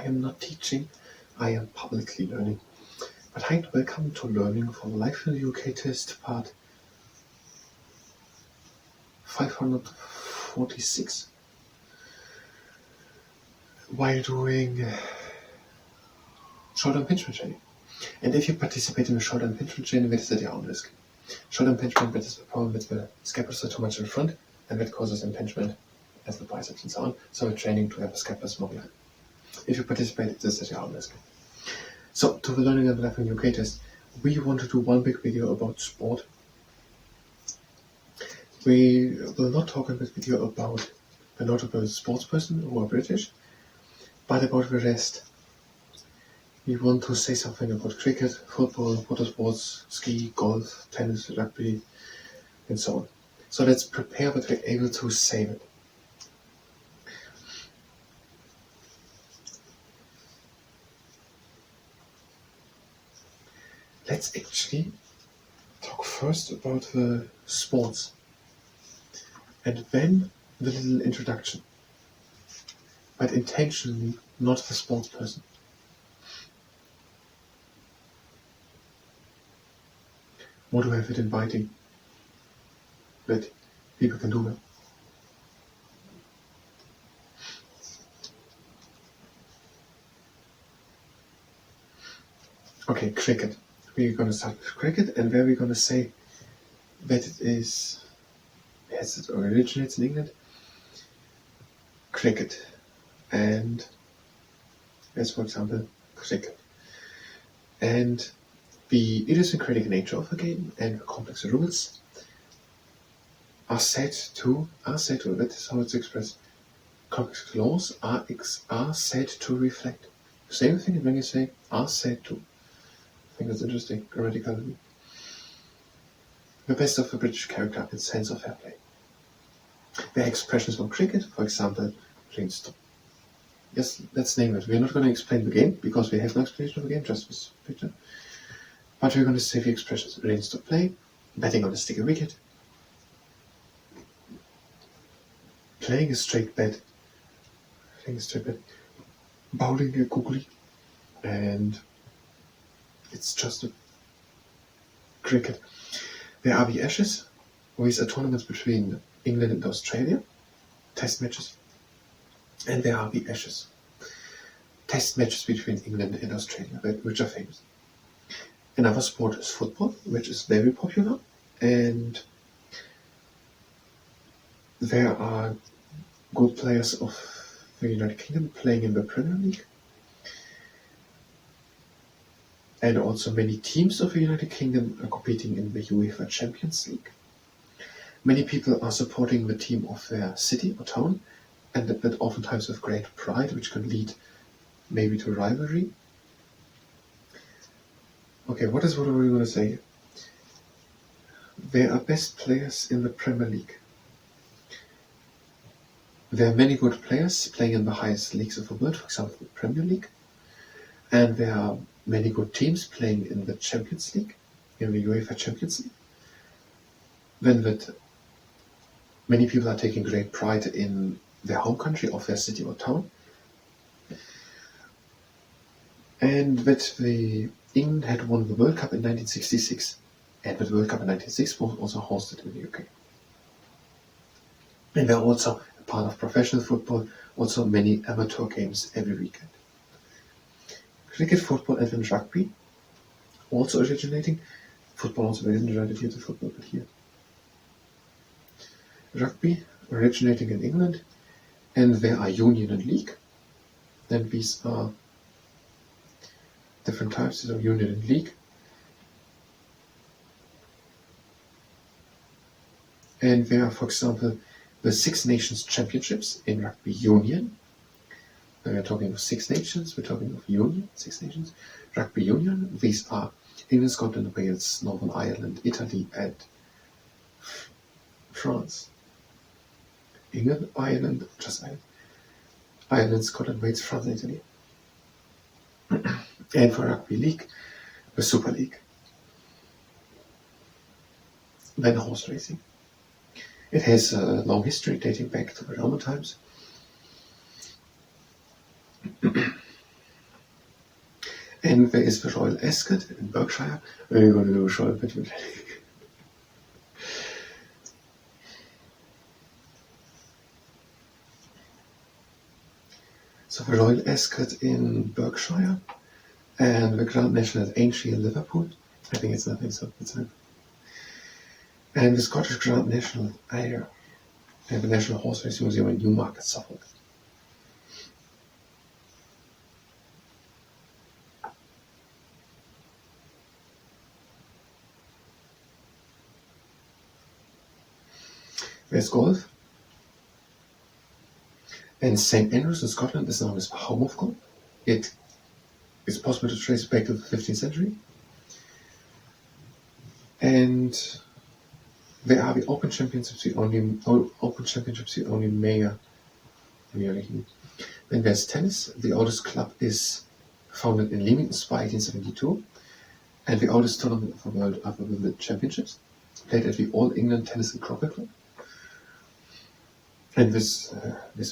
am not teaching, I am publicly learning. But hi and welcome to Learning for Life in the UK test part 546. While doing short-term pinchment training. And if you participate in a short-term pinchment training, that is at your own risk. Short-term pinchment, that is the problem with the scapulars are too much in front, and that causes impingement as the biceps and so on. So we're training to have the scapulars more behind. If you participate, this is at your own risk. So, to the Learning and Life in UK test, we want to do one big video about sport. We will not talk in this video about a notable sports person who are British, but about the rest. We want to say something about cricket, football, water sports, ski, golf, tennis, rugby, and so on. So let's prepare that we're able to save it. Let's actually talk first about the sports and then the little introduction, but intentionally not the sports person. What do I have it inviting that people can do that? Okay, cricket. We're going to start with cricket, and where we're going to say that it is, as it originates in England, cricket, and as for example, cricket. And the idiosyncratic nature of the game and the complex rules are said to, that is how it's expressed, complex laws are said to reflect. Same thing when you say are said to. I think that's interesting, grammatically. The best of the British character and sense of fair play. There are expressions from cricket, for example, plain stop. Yes, let's name it. We're not going to explain the game, because we have no explanation of the game, just this picture. But we're going to say the expressions: rain stop play, batting on a sticky wicket, playing a straight bat, bowling a googly, and it's just a cricket. There are the Ashes, with a tournament between England and Australia, test matches. And there are the Ashes, test matches between England and Australia, which are famous. Another sport is football, which is very popular, and there are good players of the United Kingdom playing in the Premier League. And also many teams of the United Kingdom are competing in the UEFA Champions League. Many people are supporting the team of their city or town, and that oftentimes with great pride, which can lead maybe to rivalry. Okay, what are we going to say here? There are best players in the Premier League. There are many good players playing in the highest leagues of the world, for example, the Premier League. And there are many good teams playing in the Champions League, in the UEFA Champions League. Then that many people are taking great pride in their home country of their city or town. And that England had won the World Cup in 1966, and the World Cup in 1966 was also hosted in the UK. And there are also a part of professional football, also many amateur games every weekend. Cricket, football, and then rugby, also originating. Football also isn't related here to football, but here. Rugby originating in England, and there are union and league. Then these are different types of union and league. And there are, for example, the Six Nations Championships in rugby union. When we're talking of Six Nations, we're talking of union, Six Nations. Rugby union, these are England, Scotland, Wales, Northern Ireland, Italy, and France. England, Ireland, just Ireland, Scotland, Wales, France, and Italy. And for rugby league, the Super League. Then horse racing. It has a long history dating back to the Roman times. And there is the Royal Ascot in Berkshire, where you're going to do a shoulder pinch training. So the Royal Ascot in Berkshire and the Grand National at Aintree in Liverpool. I think it's nothing, so it's not. And the Scottish Grand National Ayr and the National Horse Racing Museum in Newmarket, Suffolk. There's golf. And St Andrews in Scotland is known as the home of golf. It is possible to trace back to the 15th century. And there are the Open Championships, the only major in the region. Then there's tennis. The oldest club is founded in Leamington Spa 1872. And the oldest tournament of the world are the World Championships, played at the All England Tennis and Croquet Club. And this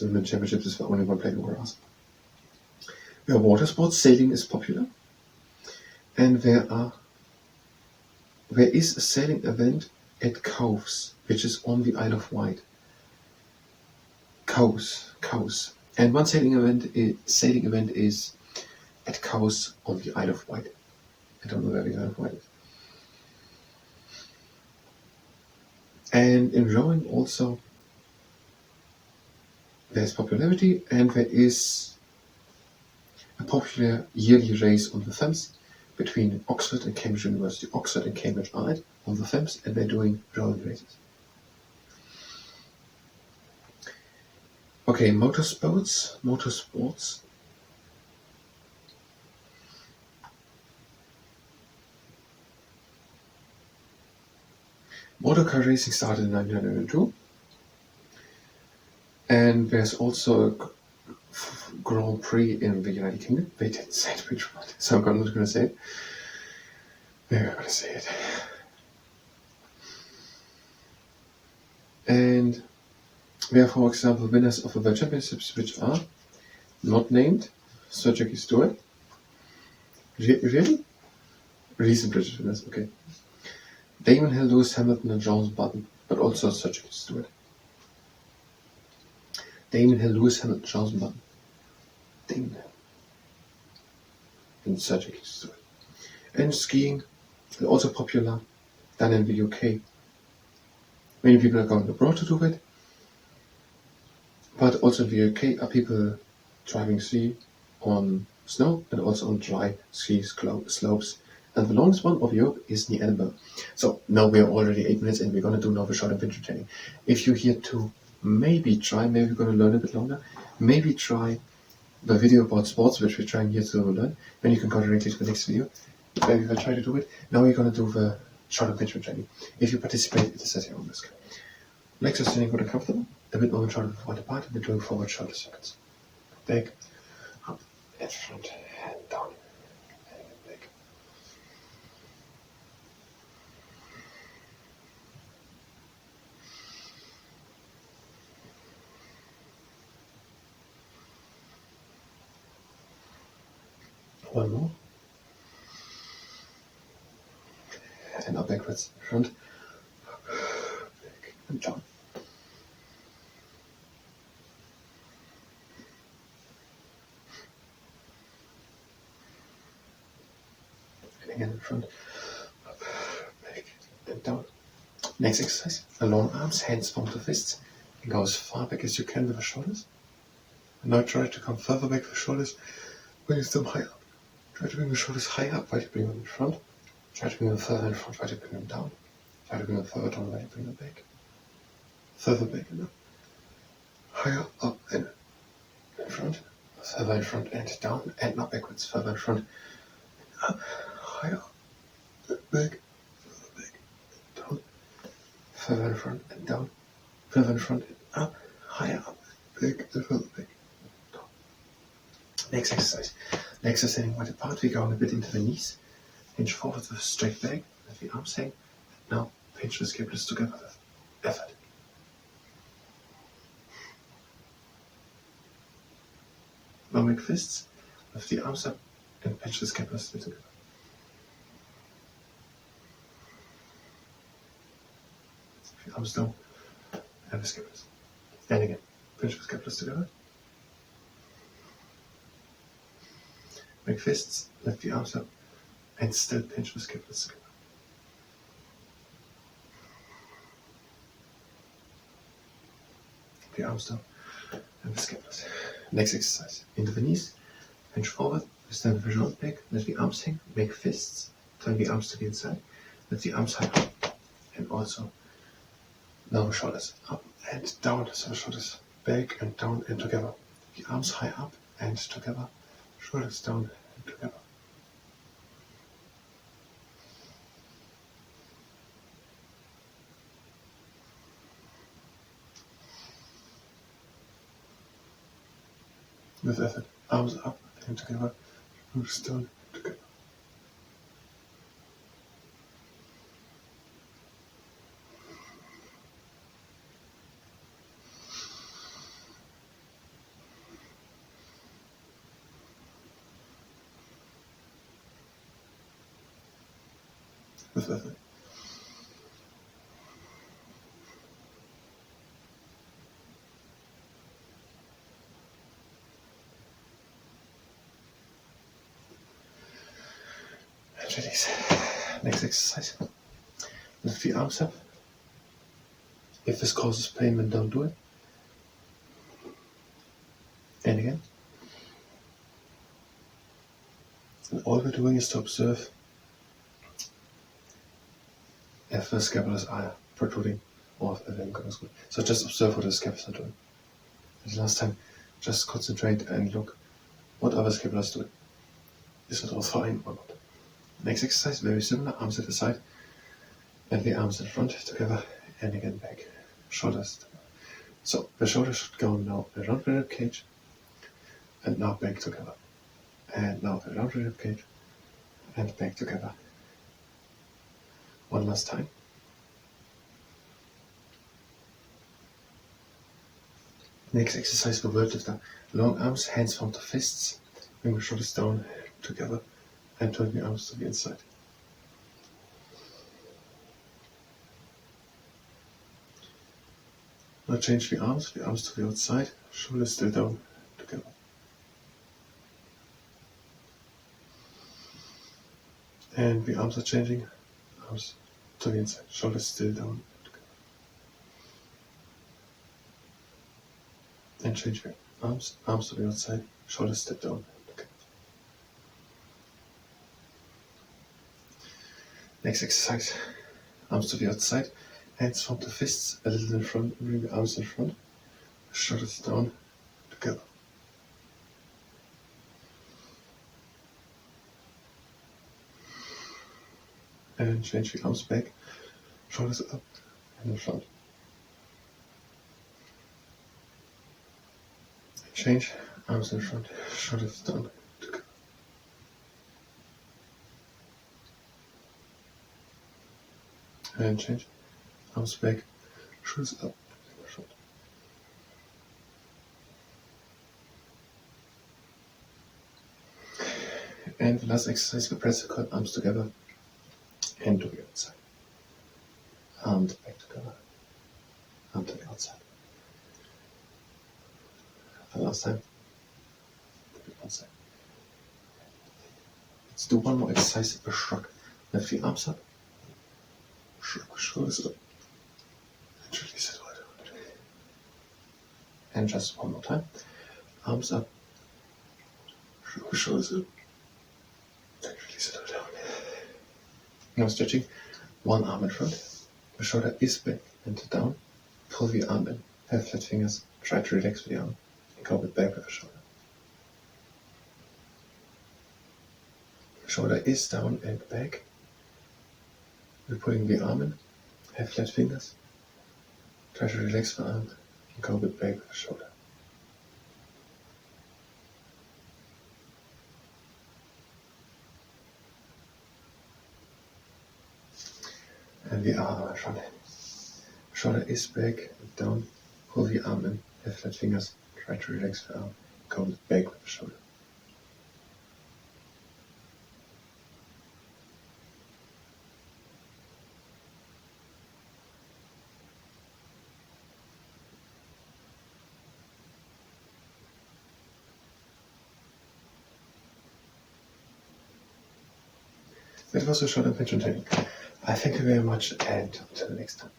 Women's Championship is the only one played on grass. There are water sports, sailing is popular. And there is a sailing event at Cowes, which is on the Isle of Wight. Cowes. And one sailing event is at Cowes on the Isle of Wight. I don't know where the Isle of Wight is. And in rowing also, there's popularity, and there is a popular yearly race on the Thames between Oxford and Cambridge University. Oxford and Cambridge are on the Thames, and they're doing rowing races. Okay, motorsports. Motorcar racing started in 1902. And there's also a Grand Prix in the United Kingdom. They didn't say it which one, so I'm not going to say it. Maybe I'm going to say it. And there are, for example, winners of the World Championships which are not named. Sir Jackie Stewart. Really? Recent British winners, okay. Damon Hill, Lewis Hamilton and James Button, but also Sir Jackie Stewart. Damon Hill, Lewis Hamilton, James Button. Damon Hill. And Sir Jackie Stewart. And skiing is also popular, done in the UK. Many people are going abroad to do it. But also in the UK are people driving ski on snow and also on dry ski slopes. And the longest one of Europe is near Edinburgh. So now we are already 8 minutes and we're going to do now the short and pinch training. If you're here to maybe we're going to learn a bit longer, maybe try the video about sports, which we're trying here to learn, then you can go directly to the next video, where we will try to do it. Now we're going to do the short and pinch training. If you participate, it is at your own risk. Legs are standing good and comfortable, a bit more shoulder forward apart, and we're doing forward shoulder circuits. Back, up, and front, and down, and back. One more. And up backwards, front, back, and down. And again in front, up, back, and down. Next exercise, the long arms, hands form to fists, and go as far back as you can with the shoulders. And now try to come further back with the shoulders when you still high up. Try to bring the shoulders higher up while you bring them in front. Try to bring them further in front while you bring them down. Try to bring them further down while you bring them back. Further back and up. Higher up and in front. Further in front and down. And not backwards. Further in front. Up. Higher up. Back. Further back. Down. Further in front and down. Further in front and up. Higher up. Back and further back. Down. Next exercise. Legs are standing wide apart, we go a bit into the knees, hinge forward with a straight back, let the arms hang, and now pinch the scapulas together with effort. Now make fists, lift the arms up and pinch the scapula still together. The arms down and the scapulas. And again, pinch the scapulas together. Make fists, lift the arms up, and still pinch the scapulas together. The arms down and the scapulas. Next exercise. Into the knees, pinch forward, stand with the shoulders back, let the arms hang, make fists, turn the arms to the inside, let the arms high up, and also now the shoulders up and down, so the shoulders back and down and together. The arms high up and together, shoulders down and together. With effort, arms up and together, shoulders down and together. With effort. And release. Next exercise. Lift the arms up. If this causes pain, then don't do it. And again. And all we're doing is to observe if the scapulas are protruding or if they're going good. So just observe what the scapulas are doing. As last time, just concentrate and look what other scapulas doing. Is it all fine or not? Next exercise, very similar, arms at the side, and the arms in front together, and again back, shoulders together. So the shoulders should go now around the rib cage, and now back together, and now around the rib cage, and back together. One last time. Next exercise, the word lifter. Long arms, hands form to fists, bring the shoulders down together, and turn the arms to the inside. Now change the arms to the outside, shoulders still down together. And the arms are changing, arms to the inside, shoulders still down together. And change the arms to the outside, shoulders still down together. Next exercise, arms to the outside, hands form to fists, a little in front, bring the arms in front, shoulders down together. And change the arms back, shoulders up and in front. And change, arms in front, shoulders down together. And change, arms back, shoulders up and in front. And the last exercise, the press the arms together and to the outside. And back together and to the outside. The last time, to the outside. Let's do one more exercise, the shrug. Lift the arms up, shrug, shoulders up, and release it right out. And just one more time. Arms up, shrug, shoulders up, and release it right out. Now stretching, one arm in front, the shoulder is back and down, pull the arm in, have flat fingers, try to relax with the arm, and go a bit back with the shoulder. The shoulder is down and back, we're pulling the arm in, have flat fingers, try to relax the arm, and go a bit back with the shoulder. And the arm in front. Shoulder is back and down, pull the arm in, have flat fingers, try to relax the arm, go back with the shoulder. That was a short and training. I thank you very much, and until the next time.